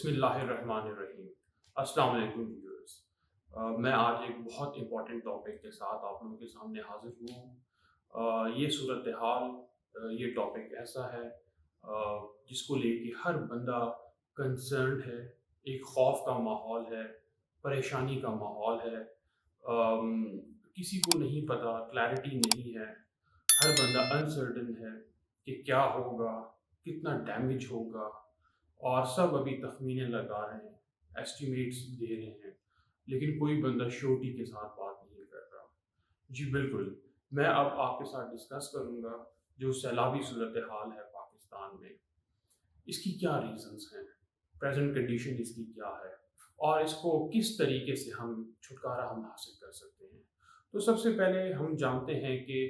بسم اللہ الرحمن الرحیم۔ السلام علیکم ویورز۔ میں آج ایک بہت امپورٹنٹ ٹاپک کے ساتھ آپ لوگوں کے سامنے حاضر ہوں۔ یہ صورتحال، یہ ٹاپک ایسا ہے جس کو لے کے ہر بندہ کنسرنڈ ہے، ایک خوف کا ماحول ہے، پریشانی کا ماحول ہے۔ کسی کو نہیں پتہ، کلیئرٹی نہیں ہے، ہر بندہ انسرٹن ہے کہ کیا ہوگا، کتنا ڈیمیج ہوگا، اور سب ابھی تخمینے لگا رہے ہیں، ایسٹیمیٹس دے رہے ہیں، لیکن کوئی بندہ شورٹی کے ساتھ بات نہیں کر رہا۔ جی بالکل، میں اب آپ کے ساتھ ڈسکس کروں گا جو سیلابی صورتحال ہے پاکستان میں، اس کی کیا ریزنز ہیں، پریزنٹ کنڈیشن اس کی کیا ہے، اور اس کو کس طریقے سے چھٹکارا ہم حاصل کر سکتے ہیں۔ تو سب سے پہلے ہم جانتے ہیں کہ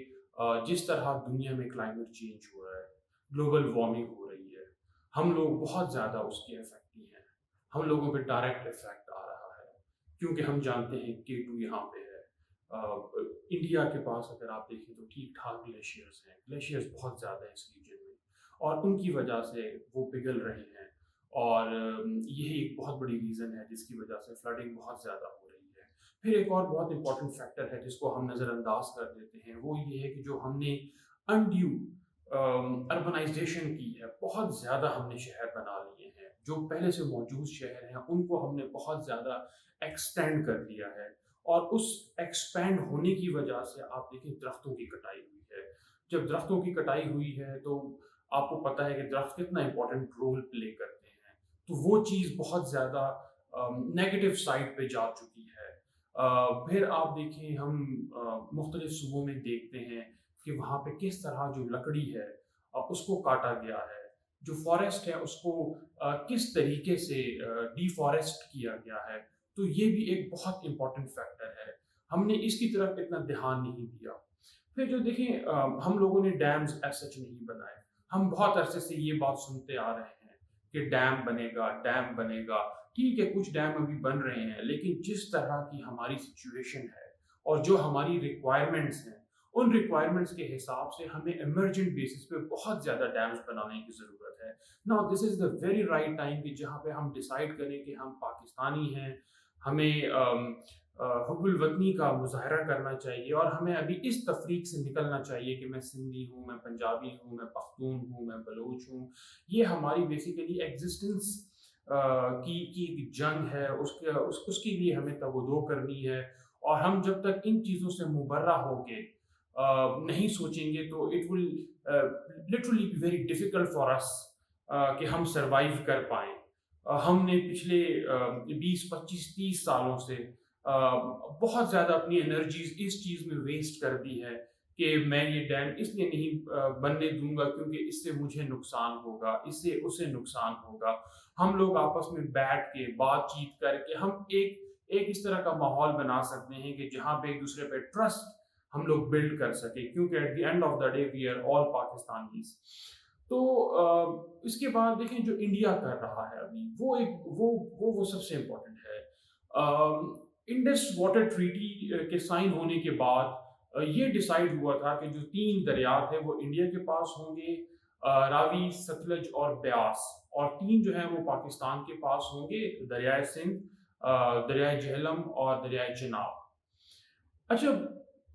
جس طرح دنیا میں کلائمیٹ چینج ہو رہا ہے، گلوبل وارمنگ ہو رہی ہے، ہم لوگ بہت زیادہ اس کے افیکٹی ہیں، ہم لوگوں پہ ڈائریکٹ افیکٹ آ رہا ہے، کیونکہ ہم جانتے ہیں K2 یہاں پہ ہے۔ انڈیا کے پاس اگر آپ دیکھیں تو ٹھیک ٹھاک گلیشیئرز ہیں، گلیشیئرز بہت زیادہ ہیں اس ریجن میں، اور ان کی وجہ سے وہ پگھل رہے ہیں، اور یہی ایک بہت بڑی ریزن ہے جس کی وجہ سے فلڈنگ بہت زیادہ ہو رہی ہے۔ پھر ایک اور بہت امپورٹنٹ فیکٹر ہے جس کو ہم نظر انداز کر دیتے ہیں، وہ یہ ہے کہ جو ہم نے انڈیو اربنائزیشن کی ہے، بہت زیادہ ہم نے شہر بنا لیے ہیں، جو پہلے سے موجود شہر ہیں ان کو ہم نے بہت زیادہ ایکسٹینڈ کر دیا ہے، اور اس ایکسپینڈ ہونے کی وجہ سے آپ دیکھیں درختوں کی کٹائی ہوئی ہے۔ جب درختوں کی کٹائی ہوئی ہے تو آپ کو پتہ ہے کہ درخت کتنا امپورٹنٹ رول پلے کرتے ہیں، تو وہ چیز بہت زیادہ نیگیٹو سائڈ پہ جا چکی ہے۔ پھر آپ دیکھیں ہم مختلف صوبوں میں دیکھتے ہیں کہ وہاں پہ کس طرح جو لکڑی ہے اس کو کاٹا گیا ہے، جو فارسٹ ہے اس کو کس طریقے سے ڈی فارسٹ کیا گیا ہے، تو یہ بھی ایک بہت امپورٹنٹ فیکٹر ہے، ہم نے اس کی طرف اتنا دھیان نہیں دیا۔ پھر جو دیکھیں ہم لوگوں نے ڈیمز ایز سچ نہیں بنائے، ہم بہت عرصے سے یہ بات سنتے آ رہے ہیں کہ ڈیم بنے گا، ڈیم بنے گا، ٹھیک ہے کچھ ڈیم ابھی بن رہے ہیں، لیکن جس طرح کی ہماری سچویشن ہے اور جو ہماری ریکوائرمنٹس ہیں، ان ریکوائرمنٹس کے حساب سے ہمیں ایمرجنٹ بیسس پہ بہت زیادہ ڈیمز بنانے کی ضرورت ہے۔ Now this is the very right time کہ جہاں پہ ہم ڈیسائیڈ کریں کہ ہم پاکستانی ہیں، ہمیں حب الوطنی کا مظاہرہ کرنا چاہیے، اور ہمیں ابھی اس تفریق سے نکلنا چاہیے کہ میں سندھی ہوں، میں پنجابی ہوں، میں پختون ہوں، میں بلوچ ہوں۔ یہ ہماری بیسیکلی ایگزسٹنس کی جنگ ہے، اس کے لیے ہمیں تگ و دو کرنی ہے، اور ہم جب تک ان چیزوں سے مبرہ ہو کے نہیں سوچیں گے تو it will literally be very difficult for us کہ ہم سروائیو کر پائیں۔ ہم نے پچھلے 20 25 30 سالوں سے بہت زیادہ اپنی انرجیز اس چیز میں ویسٹ کر دی ہے کہ میں یہ ڈیم اس لیے نہیں بننے دوں گا کیونکہ اس سے مجھے نقصان ہوگا، اس سے اسے نقصان ہوگا۔ ہم لوگ آپس میں بیٹھ کے بات چیت کر کے ہم ایک اس طرح کا ماحول بنا سکتے ہیں کہ جہاں پہ ایک دوسرے پہ ٹرسٹ ہم لوگ بلڈ کر سکے، کیونکہ at the end of the day we are all Pakistanis. تو اس کے بعد دیکھیں جو انڈیا کر رہا ہے ابھی وہ سب سے امپورٹنٹ ہے۔ انڈس واٹر ٹریٹی کے سائن ہونے کے بعد یہ ڈیسائیڈ ہوا تھا کہ جو 3 دریا تھے وہ انڈیا کے پاس ہوں گے، راوی، ستلج اور بیاس، اور 3 جو ہیں وہ پاکستان کے پاس ہوں گے، دریائے سندھ، دریائے جہلم اور دریائے چناب۔ اچھا،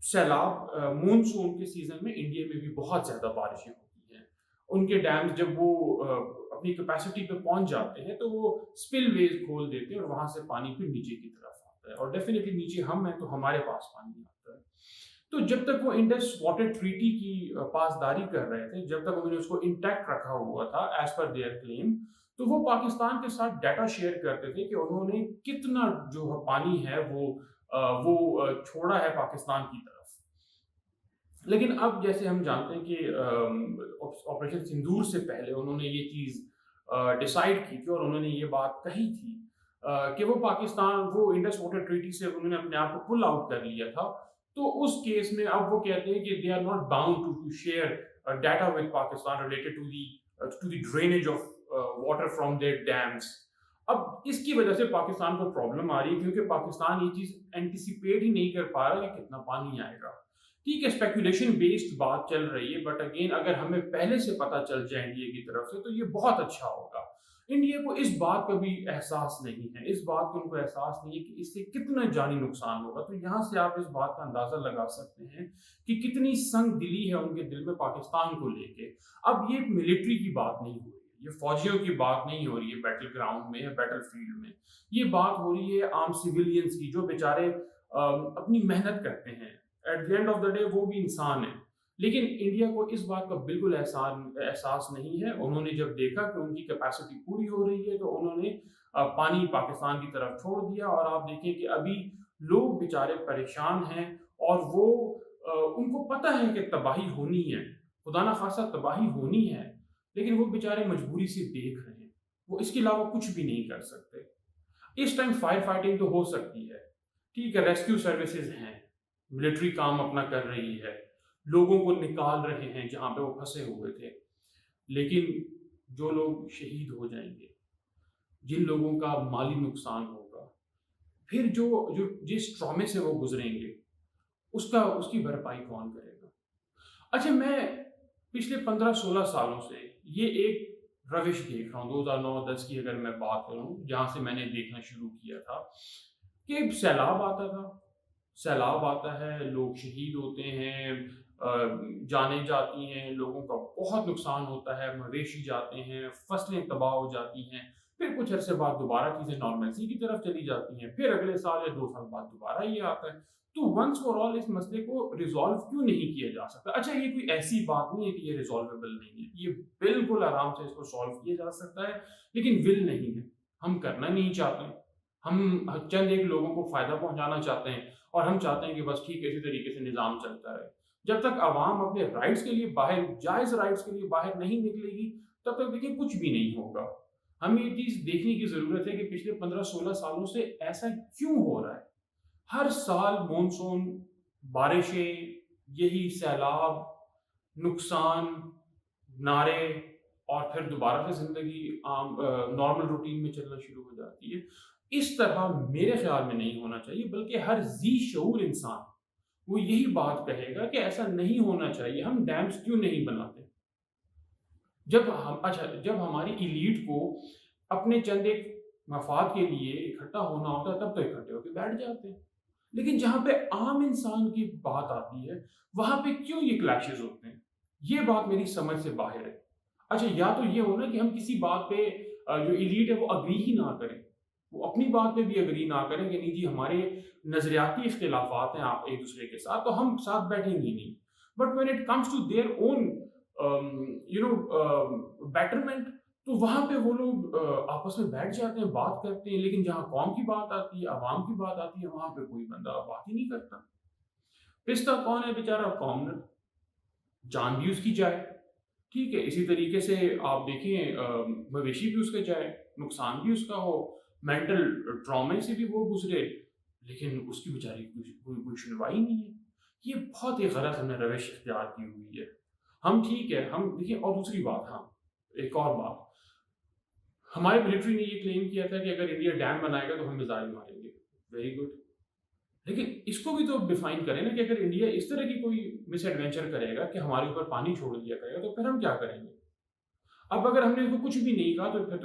سیلاب مونسون کے سیزن میں انڈیا میں بھی بہت زیادہ بارشیں ہوتی ہیں، ان کے ڈیمز جب وہ اپنی کیپیسٹی پہ پہنچ جاتے ہیں تو وہ اسپل ویز کھول دیتے ہیں، اور وہاں سے پانی پھر نیچے کی طرف آتا ہے، اور ڈیفینیٹلی نیچے ہم ہیں تو ہمارے پاس پانی آتا ہے۔ تو جب تک وہ انڈس واٹر ٹریٹی کی پاسداری کر رہے تھے، جب تک انہوں نے اس کو انٹیکٹ رکھا ہوا تھا ایز پر دیئر کلیم، تو وہ پاکستان کے ساتھ ڈیٹا شیئر کرتے تھے کہ انہوں نے کتنا جو پانی ہے وہ چھوڑا ہے پاکستان کی طرف۔ لیکن اب جیسے ہم جانتے ہیں کہ آپریشن سندور سے پہلے انہوں نے یہ چیز ڈیسائیڈ کی تھی، اور انہوں نے یہ بات کہی تھی کہ وہ انڈس واٹر ٹریٹی سے انہوں نے اپنے آپ کو پل آؤٹ کر لیا تھا۔ تو اس کیس میں اب وہ کہتے ہیں کہ they are not bound to share data with Pakistan related to the drainage of water from their dams. اب اس کی وجہ سے پاکستان کو پرابلم آ رہی ہے، کیونکہ پاکستان یہ چیز اینٹیسپیٹ ہی نہیں کر پا رہا کہ کتنا پانی آئے گا۔ ٹھیک ہے، اسپیکولیشن بیسڈ بات چل رہی ہے، بٹ اگین اگر ہمیں پہلے سے پتہ چل جائے انڈیا کی طرف سے تو یہ بہت اچھا ہوگا۔ انڈیا کو اس بات کا بھی احساس نہیں ہے، اس بات کا ان کو احساس نہیں ہے کہ اس سے کتنا جانی نقصان ہوگا۔ تو یہاں سے آپ اس بات کا اندازہ لگا سکتے ہیں کہ کتنی سنگ دلی ہے ان کے دل میں پاکستان کو لے کے۔ اب یہ ملٹری کی بات نہیں ہو رہی ہے، یہ فوجیوں کی بات نہیں ہو رہی ہے بیٹل گراؤنڈ میں یا بیٹل فیلڈ میں، یہ بات ہو رہی ہے عام سویلینز کی جو بیچارے اپنی محنت کرتے ہیں۔ At the end of the day وہ بھی انسان ہے، لیکن انڈیا کو اس بات کا بالکل احساس نہیں ہے۔ انہوں نے جب دیکھا کہ ان کی کیپیسٹی پوری ہو رہی ہے تو انہوں نے پانی پاکستان کی طرف چھوڑ دیا، اور آپ دیکھیں کہ ابھی لوگ بیچارے پریشان ہیں، اور وہ ان کو پتہ ہے کہ تباہی ہونی ہے، خدا نہ خواستہ تباہی ہونی ہے، لیکن وہ بیچارے مجبوری سے دیکھ رہے ہیں، وہ اس کے علاوہ کچھ بھی نہیں کر سکتے۔ اس ٹائم فائر فائٹنگ تو ہو سکتی ہے، ٹھیک ہے، ریسکیو سروسز ہیں، ملٹری کام اپنا کر رہی ہے، لوگوں کو نکال رہے ہیں جہاں پہ وہ پھنسے ہوئے تھے، لیکن جو لوگ شہید ہو جائیں گے، جن لوگوں کا مالی نقصان ہوگا، پھر جو جس ٹرامے سے وہ گزریں گے، اس کی بھرپائی کون کرے گا؟ اچھا، میں پچھلے 15-16 سالوں سے یہ ایک روش دیکھ رہا ہوں، 2009-10 کی اگر میں بات کروں، جہاں سے میں نے دیکھنا شروع کیا تھا کہ سیلاب آتا تھا، سیلاب آتا ہے، لوگ شہید ہوتے ہیں، جانیں جاتی ہیں، لوگوں کا بہت نقصان ہوتا ہے، مویشی جاتے ہیں، فصلیں تباہ ہو جاتی ہیں، پھر کچھ عرصے بعد دوبارہ چیزیں نارملسی کی طرف چلی جاتی ہیں، پھر اگلے سال یا 2 سال بعد دوبارہ یہ آتا ہے۔ تو ونس فار آل اس مسئلے کو ریزالو کیوں نہیں کیا جا سکتا؟ اچھا، یہ کوئی ایسی بات نہیں ہے کہ یہ ریزالویبل نہیں ہے، یہ بالکل آرام سے اس کو سالو کیا جا سکتا ہے، لیکن ول نہیں ہے، ہم کرنا نہیں چاہتے، ہم چند ایک لوگوں کو فائدہ پہنچانا چاہتے ہیں، اور ہم چاہتے ہیں کہ بس ٹھیک ہے اسی طریقے سے نظام چلتا رہے۔ جب تک عوام اپنے رائٹس کے لیے باہر، جائز رائٹس کے لیے باہر نہیں نکلے گی، تب تک دیکھیں کچھ بھی نہیں ہوگا۔ ہمیں یہ چیز دیکھنے کی ضرورت ہے کہ پچھلے 15-16 سالوں سے ایسا کیوں ہو رہا ہے؟ ہر سال مونسون، بارشیں، یہی سیلاب، نقصان، نعرے، اور پھر دوبارہ سے زندگی عام نارمل روٹین میں چلنا شروع ہو جاتی ہے۔ اس طرح میرے خیال میں نہیں ہونا چاہیے، بلکہ ہر ذی شعور انسان وہ یہی بات کہے گا کہ ایسا نہیں ہونا چاہیے۔ ہم ڈیمز کیوں نہیں بناتے؟ جب ہماری ایلیٹ کو اپنے چند ایک مفاد کے لیے اکٹھا ہونا ہوتا ہے، تب تو اکٹھے ہو کے بیٹھ جاتے ہیں، لیکن جہاں پہ عام انسان کی بات آتی ہے وہاں پہ کیوں یہ کلیشز ہوتے ہیں؟ یہ بات میری سمجھ سے باہر ہے۔ اچھا، یا تو یہ ہونا کہ ہم کسی بات پہ جو ایلیٹ ہے وہ اگری ہی نہ کریں، وہ اپنی بات پہ بھی اگری نہ کریں کہ نہیں جی ہمارے نظریاتی اختلافات ہیں آپ ایک دوسرے کے ساتھ، تو ہم ساتھ بیٹھیں گے نہیں۔ But when it comes to their own betterment, تو وہاں پہ وہ لوگ آپس میں بیٹھ جاتے ہیں، بات کرتے ہیں، لیکن جہاں قوم کی بات آتی ہے، عوام کی بات آتی ہے، وہاں پہ کوئی بندہ بات ہی نہیں کرتا۔ پستہ کون ہے بیچارہ؟ کامنر، جان بھی اس کی جائے، ٹھیک ہے، اسی طریقے سے آپ دیکھیں مویشی بھی اس کا جائے، نقصان بھی اس کا ہو، مینٹل ٹرامے سے بھی وہ گزرے، لیکن اس کی بیچاری کوئی سنوائی نہیں ہے۔ یہ بہت ہی غلط ہم نے روش اختیار کی ہوئی ہے۔ ہم ٹھیک ہے، ہم دیکھیں، اور دوسری بات، ہاں ایک اور بات، ہمارے ملٹری نے یہ کلیم کیا تھا کہ اگر انڈیا ڈیم بنائے گا تو ہم میزائل ماریں گے، ویری گڈ، لیکن اس کو بھی تو ڈیفائن کریں نا کہ اگر انڈیا اس طرح کی کوئی مس ایڈونچر کرے گا کہ ہمارے اوپر پانی چھوڑ دیا کرے گا تو پھر ہم کیا کریں گے؟ اب اگر ہم نے اس کو کچھ بھی نہیں کہا تو پھر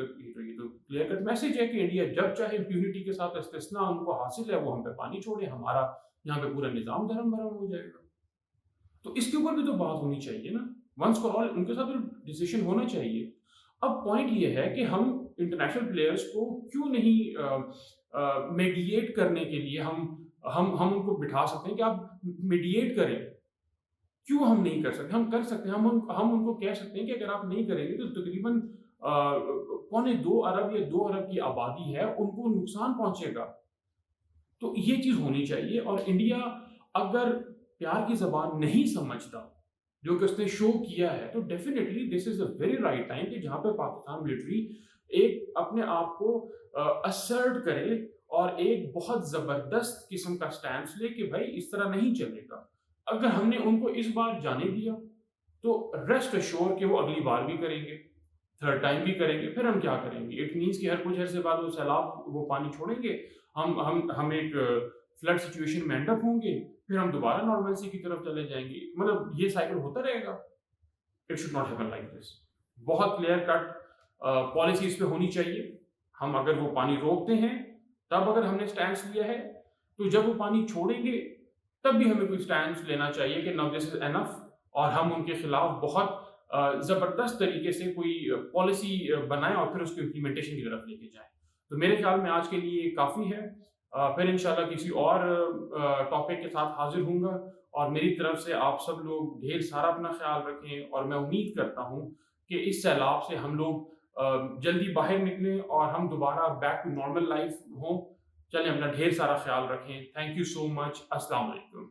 یہ تو کلیئر کٹ میسج ہے کہ انڈیا جب چاہے امپیونٹی کے ساتھ استثناء ان کو حاصل ہے وہ ہم پہ پانی چھوڑے، ہمارا یہاں پہ پورا نظام دھرم بھرم ہو جائے گا۔ تو اس کے اوپر بھی تو بات ہونی چاہیے نا، ونس فار آل ان کے ساتھ ڈیسیشن ہونا چاہیے۔ اب پوائنٹ یہ ہے کہ ہم انٹرنیشنل پلیئرز کو کیوں نہیں میڈیٹ کرنے کے لیے ہم ان کو بٹھا سکتے ہیں کہ آپ میڈیٹ کریں، کیوں ہم نہیں کر سکتے؟ ہم کر سکتے ہیں، ہم ان کو کہہ سکتے ہیں کہ اگر آپ نہیں کریں گے تو تقریباً 1.25 ارب یا 2 ارب کی آبادی ہے، ان کو نقصان پہنچے گا۔ تو یہ چیز ہونی چاہیے، اور انڈیا اگر پیار کی زبان نہیں سمجھتا جو کہ اس نے شو کیا ہے، تو definitely this is a very right time کہ جہاں پہ پاکستان ملٹری ایک اپنے آپ کو اسرٹ کرے اور ایک بہت زبردست قسم کا سٹینس لے کہ بھائی اس طرح نہیں چلے گا۔ اگر ہم نے ان کو اس بار جانے دیا تو ریسٹ اشور کہ وہ اگلی بار بھی کریں گے، تھرڈ ٹائم بھی کریں گے، پھر ہم کیا کریں گے؟ اٹ مینس کہ ہر کچھ عرصے بعد وہ سیلاب وہ پانی چھوڑیں گے، ہم ایک فلڈ سچویشن میں اینڈ اپ ہوں گے، پھر ہم دوبارہ نارملسی کی طرف چلے جائیں گے۔ مطلب یہ سائیکل ہوتا رہے گا۔ It should not happen like this. بہت کلیئر کٹ پالیسیز پہ ہونی چاہیے. ہم اگر وہ پانی روکتے ہیں تب اگر ہم نے سٹینڈس لیا ہے، تو جب وہ پانی چھوڑیں گے تب بھی ہمیں کوئی سٹینڈس لینا چاہیے کہ نو دس از انف، اور ہم ان کے خلاف بہت زبردست طریقے سے کوئی پالیسی بنائیں اور پھر اس کی امپلیمنٹیشن کی طرف لے کے جائیں. تو میرے خیال میں آج کے لیے کافی ہے. پھر انشاءاللہ کسی اور ٹاپک کے ساتھ حاضر ہوں گا، اور میری طرف سے آپ سب لوگ ڈھیر سارا اپنا خیال رکھیں، اور میں امید کرتا ہوں کہ اس سیلاب سے ہم لوگ جلدی باہر نکلیں اور ہم دوبارہ بیک ٹو نارمل لائف ہوں. چلیں اپنا ڈھیر سارا خیال رکھیں. تھینک یو سو مچ. السلام علیکم.